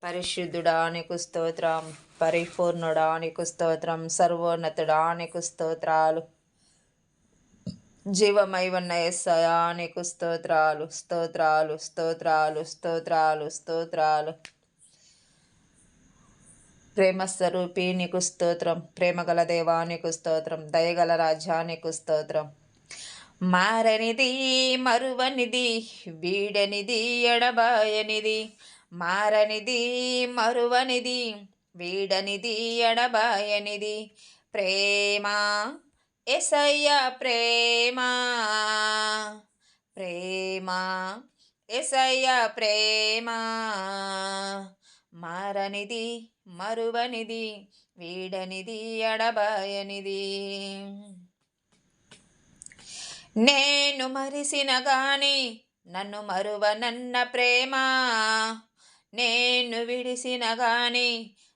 పరిశుద్ధుడా నీకు స్తోత్రం, పరిపూర్ణుడా నీకు స్తోత్రం, సర్వోన్నతుడా నీకు స్తోత్రాలు. జీవమై ఉన్న యేసయ్యా నీకు స్తోత్రాలు, స్తోత్రాలు, స్తోత్రాలు, స్తోత్రాలు, స్తోత్రాలు. ప్రేమ స్వరూపి నీకు స్తోత్రం, ప్రేమగల దేవా నీకు స్తోత్రం, దయగల రాజా నీకు స్తోత్రం. మారనిది మరువనిది వీడనిది ఎడబాయనిది, మారనిది మరువనిది వీడనిది ఎడబాయనిది ప్రేమ యేసయ్య ప్రేమ, ప్రేమ యేసయ్య ప్రేమ. మారనిది మరువనిది వీడనిది ఎడబాయనిది. నేను మరిసిన గాని నన్ను మరువనన్న ప్రేమ, నేను విడిసిన గాని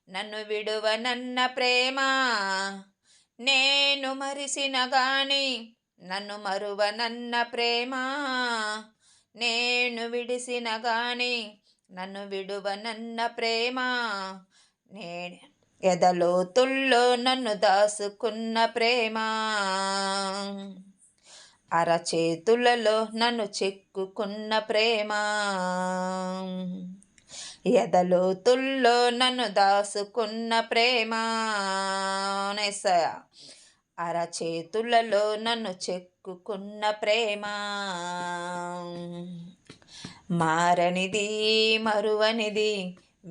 నన్ను విడువనన్న ప్రేమ, నేను మరిసిన గాని నన్ను మరువనన్న ప్రేమ, నేను విడిసిన గాని నన్ను విడువనన్న ప్రేమ, నేను ఎదలోతుల్లో నన్ను దాసుకున్న ప్రేమ, అరచేతులలో నన్ను చెక్కుకున్న ప్రేమ, ఎదలోతుల్లో నన్ను దాసుకున్న ప్రేమ, అరచేతులలో నన్ను చెక్కుకున్న ప్రేమ. మారనిది మరువనిది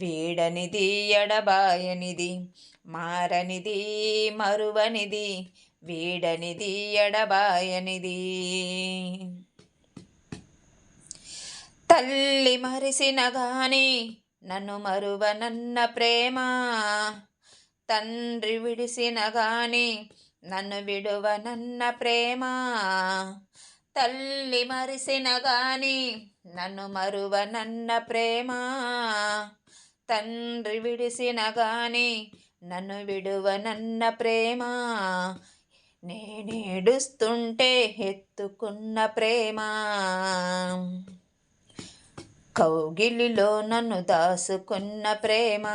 వీడనిది ఎడబాయనిది, మారనిది మరువనిది వీడనిది ఎడబాయనిది. తల్లి మరిసిన గాని నన్ను మరువనన్న ప్రేమ, తండ్రి విడిసిన గాని నన్ను విడువనన్న ప్రేమ, తల్లి మరిసిన గాని నన్ను మరువనన్న ప్రేమ, తండ్రి విడిసిన గాని నన్ను విడువనన్న ప్రేమ, నేనేడుస్తుంటే ఎత్తుకున్న ప్రేమ, కౌగిలిలో నన్ను దాసుకున్న ప్రేమ,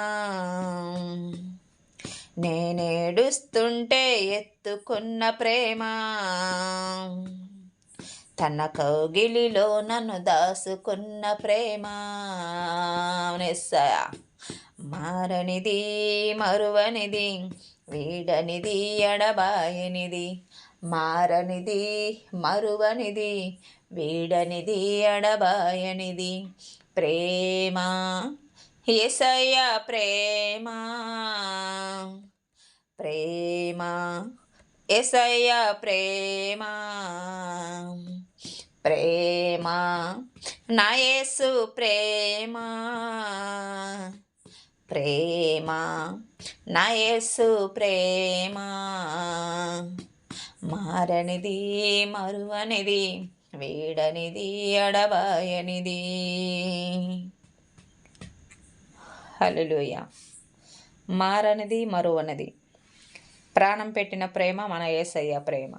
నేనేడుస్తుంటే ఎత్తుకున్న ప్రేమ, తన కౌగిలిలో నన్ను దాసుకున్న ప్రేమ. మారనిది మరువనిది వీడనిది ఎడబాయనిది, మారనిది మరువనిది వీడనిది ఎడబాయనిది ప్రేమ యేసయ్య ప్రేమ, ప్రేమ యేసయ్య ప్రేమ, ప్రేమ నా యేసు ప్రేమ, ప్రేమ నా యేసు ప్రేమ. మారనిది మరువనిది వీడనిది ఎడబాయనిది. హల్లెలూయా. మారనిది మరువనిది ప్రాణం పెట్టిన ప్రేమ మన యేసయ్య ప్రేమ.